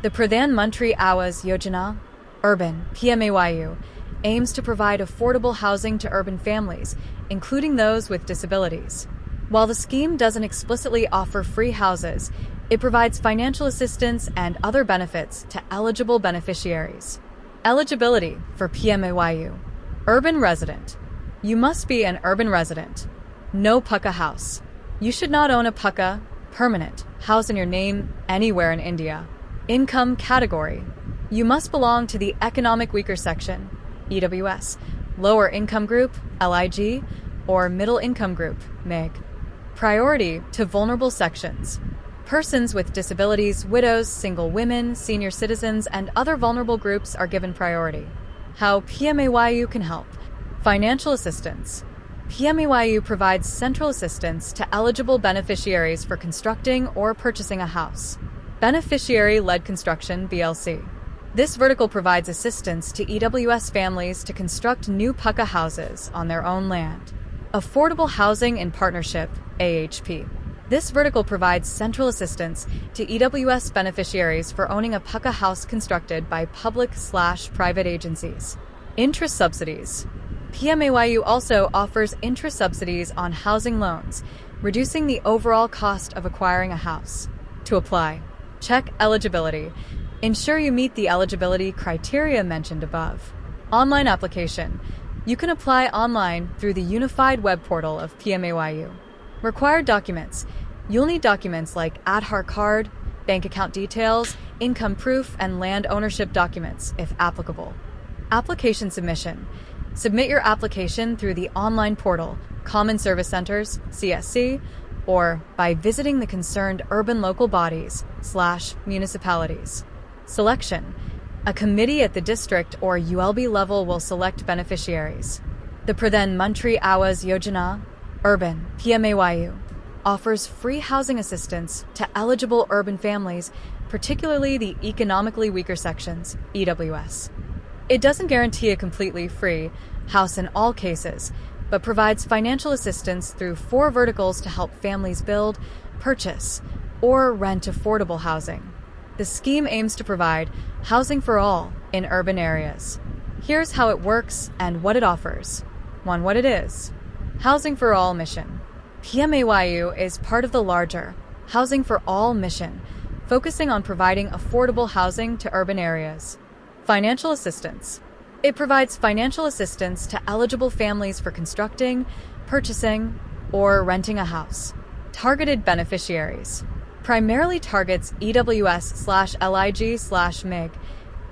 The Pradhan Mantri Awas Yojana, Urban, PMAYU, aims to provide affordable housing to urban families, including those with disabilities. While the scheme doesn't explicitly offer free houses, it provides financial assistance and other benefits to eligible beneficiaries. Eligibility for PMAYU. Urban resident. You must be an urban resident. No pucca house. You should not own a pucca, permanent, house in your name anywhere in India. Income category. You must belong to the economic weaker section, EWS, lower income group, LIG, or middle income group, MIG. Priority to vulnerable sections. Persons with disabilities, widows, single women, senior citizens, and other vulnerable groups are given priority. How PMAYU can help. Financial assistance. PMAYU provides central assistance to eligible beneficiaries for constructing or purchasing a house. Beneficiary-led construction, BLC. This vertical provides assistance to EWS families to construct new pucca houses on their own land. Affordable Housing in Partnership, AHP. This vertical provides central assistance to EWS beneficiaries for owning a pucca house constructed by public/private agencies. Interest subsidies. PMAYU also offers interest subsidies on housing loans, reducing the overall cost of acquiring a house. To apply, check eligibility. Ensure you meet the eligibility criteria mentioned above. Online application. You can apply online through the unified web portal of PMAYU. Required documents. You'll need documents like Aadhaar card, bank account details, income proof, and land ownership documents, if applicable. Application submission. Submit your application through the online portal, Common Service Centers, CSC, or by visiting the concerned urban local bodies/municipalities. Selection. A committee at the district or ULB level will select beneficiaries. The Pradhan Mantri Awas Yojana, Urban, PMAYU, offers free housing assistance to eligible urban families, particularly the economically weaker sections, EWS. It doesn't guarantee a completely free house in all cases, but provides financial assistance through 4 verticals to help families build, purchase, or rent affordable housing. The scheme aims to provide housing for all in urban areas. Here's how it works and what it offers. 1. What it is. Housing for All mission. PMAYU is part of the larger Housing for All mission, focusing on providing affordable housing to urban areas. Financial assistance. It provides financial assistance to eligible families for constructing, purchasing, or renting a house. Targeted beneficiaries. Primarily targets EWS/LIG/MIG,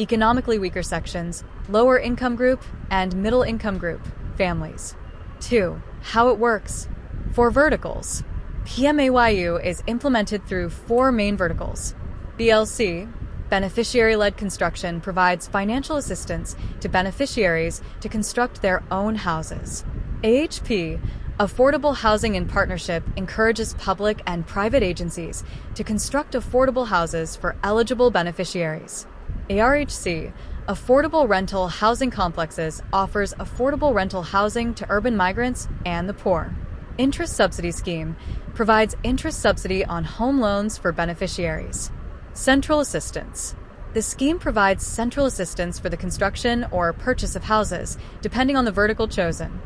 economically weaker sections, lower income group, and middle income group families. 2. How it works. 4 verticals. PMAYU is implemented through 4 main verticals. BLC, Beneficiary-led construction, provides financial assistance to beneficiaries to construct their own houses. AHP, Affordable Housing in Partnership, encourages public and private agencies to construct affordable houses for eligible beneficiaries. ARHC, Affordable Rental Housing Complexes, offers affordable rental housing to urban migrants and the poor. Interest Subsidy Scheme provides interest subsidy on home loans for beneficiaries. Central assistance. The scheme provides central assistance for the construction or purchase of houses, depending on the vertical chosen.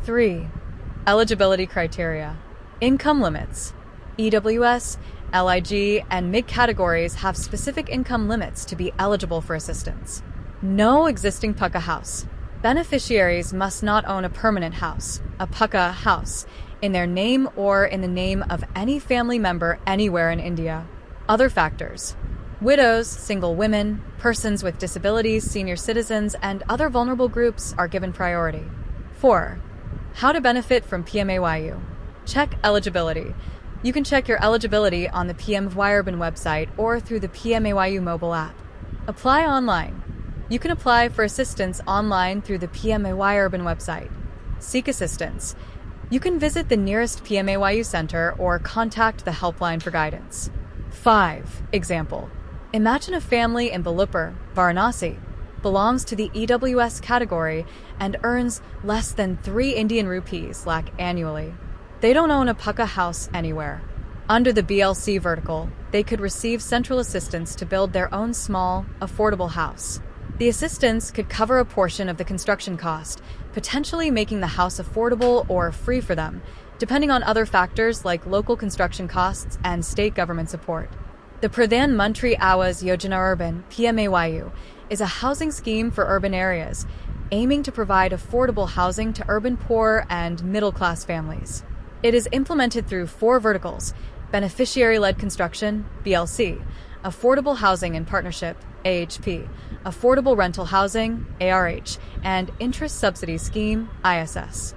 3. Eligibility criteria. Income limits. EWS, LIG, and MIG categories have specific income limits to be eligible for assistance. No existing pucca house. Beneficiaries must not own a permanent house, a pucca house, in their name or in the name of any family member anywhere in India. Other factors. Widows, single women, persons with disabilities, senior citizens, and other vulnerable groups are given priority. 4. How to benefit from PMAYU. Check eligibility. You can check your eligibility on the PMAYU Urban website or through the PMAYU mobile app. Apply online. You can apply for assistance online through the PMAYU Urban website. Seek assistance. You can visit the nearest PMAYU center or contact the helpline for guidance. 5. Example. Imagine a family in Balupur, Varanasi, belongs to the EWS category and earns less than 3 Indian rupees lakh annually. They don't own a pucca house anywhere. Under the BLC vertical, they could receive central assistance to build their own small, affordable house. The assistance could cover a portion of the construction cost, potentially making the house affordable or free for them, depending on other factors like local construction costs and state government support. The Pradhan Mantri Awas Yojana Urban (PMAYU) is a housing scheme for urban areas, aiming to provide affordable housing to urban poor and middle-class families. It is implemented through 4 verticals: beneficiary-led construction (BLC), affordable housing in partnership (AHP), affordable rental housing (ARH), and interest subsidy scheme (ISS).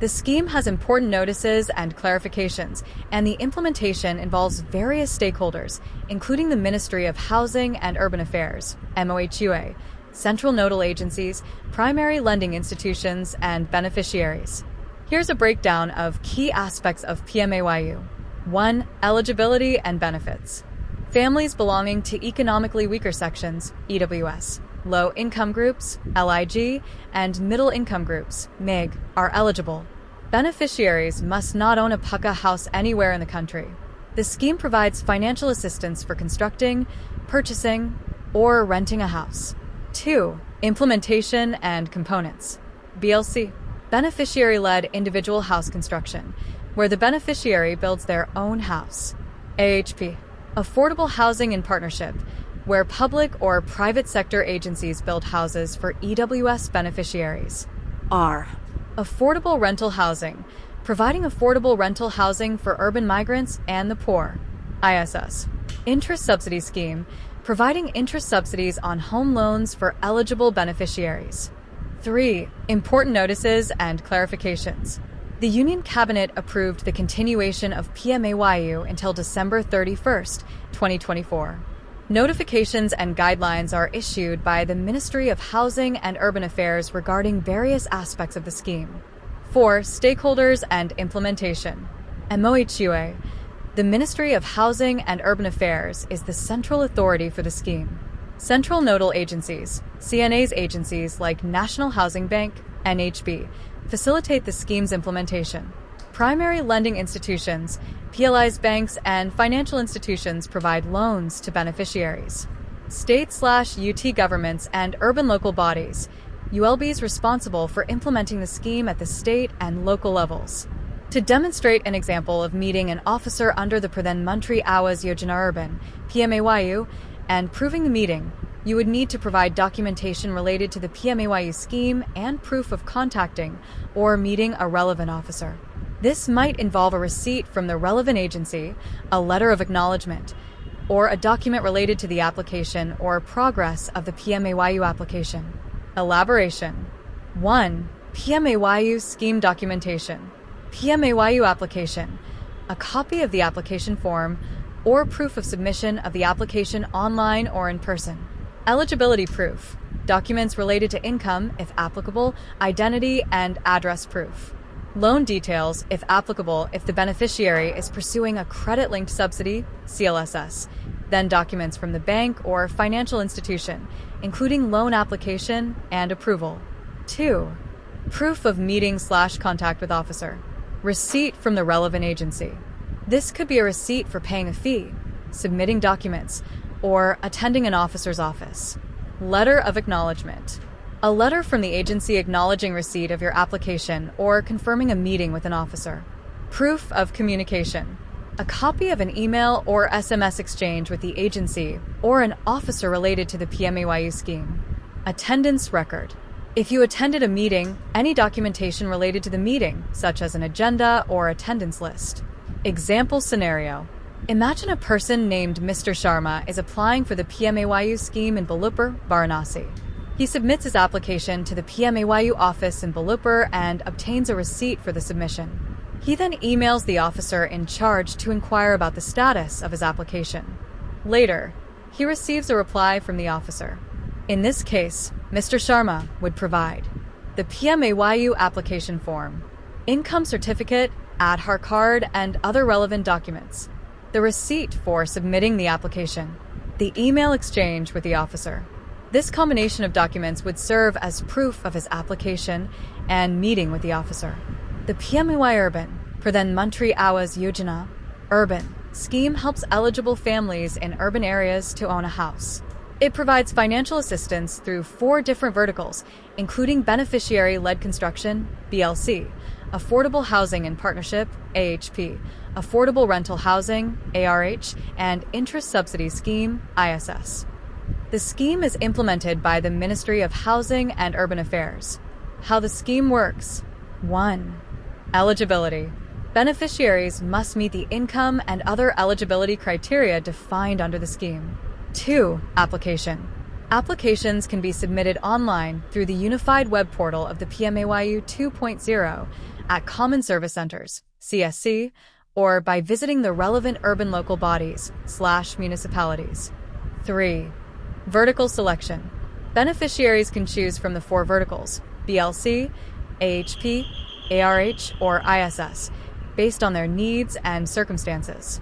The scheme has important notices and clarifications, and the implementation involves various stakeholders, including the Ministry of Housing and Urban Affairs, MOHUA, central nodal agencies, primary lending institutions, and beneficiaries. Here's a breakdown of key aspects of PMAYU. 1. Eligibility and benefits. Families belonging to economically weaker sections, EWS, low-income groups, LIG, and middle-income groups, MIG, are eligible. Beneficiaries must not own a pucca house anywhere in the country. The scheme provides financial assistance for constructing, purchasing, or renting a house. 2. Implementation and components. BLC, beneficiary-led individual house construction, where the beneficiary builds their own house. AHP, affordable housing in partnership, where public or private sector agencies build houses for EWS beneficiaries. R. Affordable rental housing, providing affordable rental housing for urban migrants and the poor. ISS. Interest subsidy scheme, providing interest subsidies on home loans for eligible beneficiaries. 3. Important notices and clarifications. The Union Cabinet approved the continuation of PMAYU until December 31st, 2024. Notifications and guidelines are issued by the Ministry of Housing and Urban Affairs regarding various aspects of the scheme. 4. Stakeholders and implementation. MOHUA. The Ministry of Housing and Urban Affairs is the central authority for the scheme. Central nodal agencies, CNA's agencies like National Housing Bank, NHB, facilitate the scheme's implementation. Primary lending institutions, PLI's banks, and financial institutions provide loans to beneficiaries. State/UT governments and urban local bodies, ULBs responsible for implementing the scheme at the state and local levels. To demonstrate an example of meeting an officer under the Pradhan Mantri Awas Yojana Urban (PMAYU) and proving the meeting, you would need to provide documentation related to the PMAYU scheme and proof of contacting or meeting a relevant officer. This might involve a receipt from the relevant agency, a letter of acknowledgement, or a document related to the application or progress of the PMAYU application. Elaboration. 1. PMAYU scheme documentation. PMAYU application. A copy of the application form or proof of submission of the application online or in person. Eligibility proof. Documents related to income, if applicable, identity, and address proof. Loan details, if applicable, if the beneficiary is pursuing a credit-linked subsidy, CLSS. Then documents from the bank or financial institution, including loan application and approval. 2. Proof of meeting/contact with officer. Receipt from the relevant agency. This could be a receipt for paying a fee, submitting documents, or attending an officer's office. Letter of acknowledgement. A letter from the agency acknowledging receipt of your application or confirming a meeting with an officer. Proof of communication. A copy of an email or SMS exchange with the agency or an officer related to the PMAYU scheme. Attendance record. If you attended a meeting, any documentation related to the meeting, such as an agenda or attendance list. Example scenario. Imagine a person named Mr. Sharma is applying for the PMAYU scheme in Balupur, Varanasi. He submits his application to the PMAYU office in Balupur and obtains a receipt for the submission. He then emails the officer in charge to inquire about the status of his application. Later, he receives a reply from the officer. In this case, Mr. Sharma would provide the PMAYU application form, income certificate, Aadhaar card, and other relevant documents, the receipt for submitting the application, the email exchange with the officer. This combination of documents would serve as proof of his application and meeting with the officer. The PMAY Urban, Pradhan Mantri Awas Yojana, Urban, scheme helps eligible families in urban areas to own a house. It provides financial assistance through 4 different verticals, including beneficiary-led construction, BLC, affordable housing in partnership, AHP, affordable rental housing, ARH, and interest subsidy scheme, ISS. The scheme is implemented by the Ministry of Housing and Urban Affairs. How the scheme works. 1. Eligibility. Beneficiaries must meet the income and other eligibility criteria defined under the scheme. 2. Application. Applications can be submitted online through the unified web portal of the PMAYU 2.0 at Common Service Centers, CSC, or by visiting the relevant urban local bodies/municipalities. 3. Vertical selection. Beneficiaries can choose from the 4 verticals, BLC, AHP, ARH, or ISS, based on their needs and circumstances.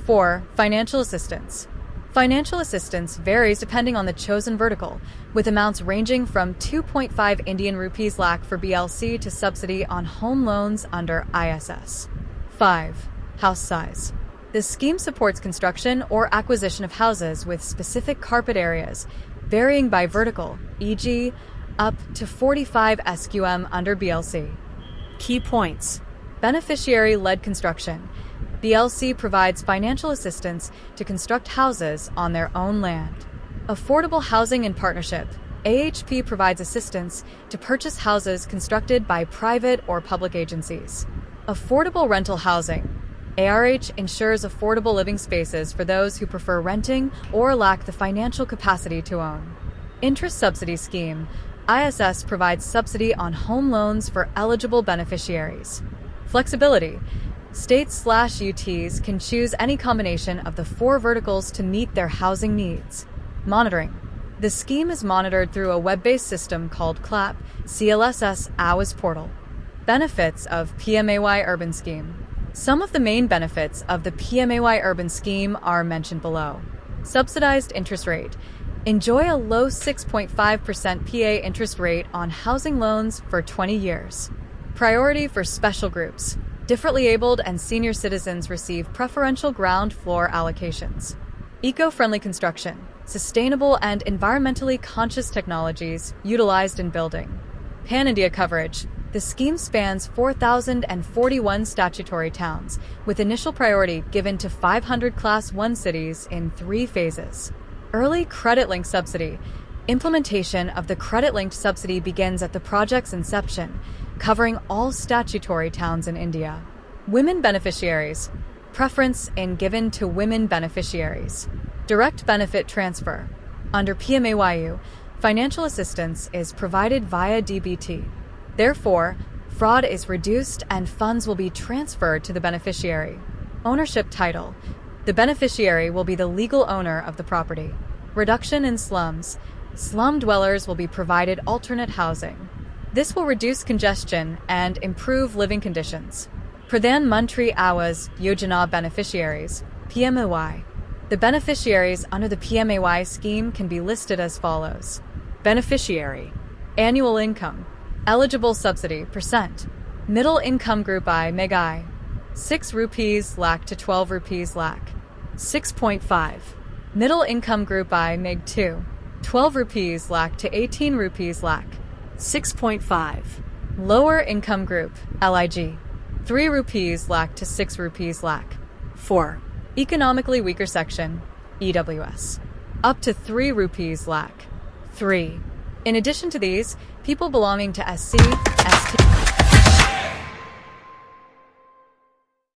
4. Financial assistance. Financial assistance varies depending on the chosen vertical, with amounts ranging from 2.5 Indian rupees lakh for BLC to subsidy on home loans under ISS. 5. House size. This scheme supports construction or acquisition of houses with specific carpet areas, varying by vertical, e.g., up to 45 SQM under BLC. Key points. Beneficiary-led construction. BLC provides financial assistance to construct houses on their own land. Affordable housing in partnership. AHP provides assistance to purchase houses constructed by private or public agencies. Affordable rental housing. ARH ensures affordable living spaces for those who prefer renting or lack the financial capacity to own. Interest subsidy scheme. ISS provides subsidy on home loans for eligible beneficiaries. Flexibility. States/UTs can choose any combination of the 4 verticals to meet their housing needs. Monitoring. The scheme is monitored through a web-based system called CLAP, CLSS Awas Portal. Benefits of PMAY Urban Scheme. Some of the main benefits of the PMAY Urban Scheme are mentioned below. Subsidized interest rate. Enjoy a low 6.5% PA interest rate on housing loans for 20 years. Priority for special groups. Differently abled and senior citizens receive preferential ground floor allocations. Eco-friendly construction. Sustainable and environmentally conscious technologies utilized in building. Pan-India coverage. The scheme spans 4,041 statutory towns, with initial priority given to 500 Class 1 cities in 3 phases. Early credit-linked subsidy. Implementation of the credit-linked subsidy begins at the project's inception, covering all statutory towns in India. Women beneficiaries. Preference in given to women beneficiaries. Direct benefit transfer. Under PMAYU, financial assistance is provided via DBT. Therefore, fraud is reduced and funds will be transferred to the beneficiary. Ownership title. The beneficiary will be the legal owner of the property. Reduction in slums. Slum dwellers will be provided alternate housing. This will reduce congestion and improve living conditions. Pradhan Mantri Awas Yojana beneficiaries, PMAY. The beneficiaries under the PMAY scheme can be listed as follows. Beneficiary. Annual income. Eligible subsidy %. Middle income group I Megai. 6 rupees lakh to 12 rupees lakh. 6.5. Middle income group I Meg 2. 12 rupees lakh to 18 rupees lakh. 6.5. Lower income group, LIG. 3 rupees lakh to 6 rupees lakh. 4. Economically weaker section, EWS. Up to 3 rupees lakh. 3. In addition to these, people belonging to SC,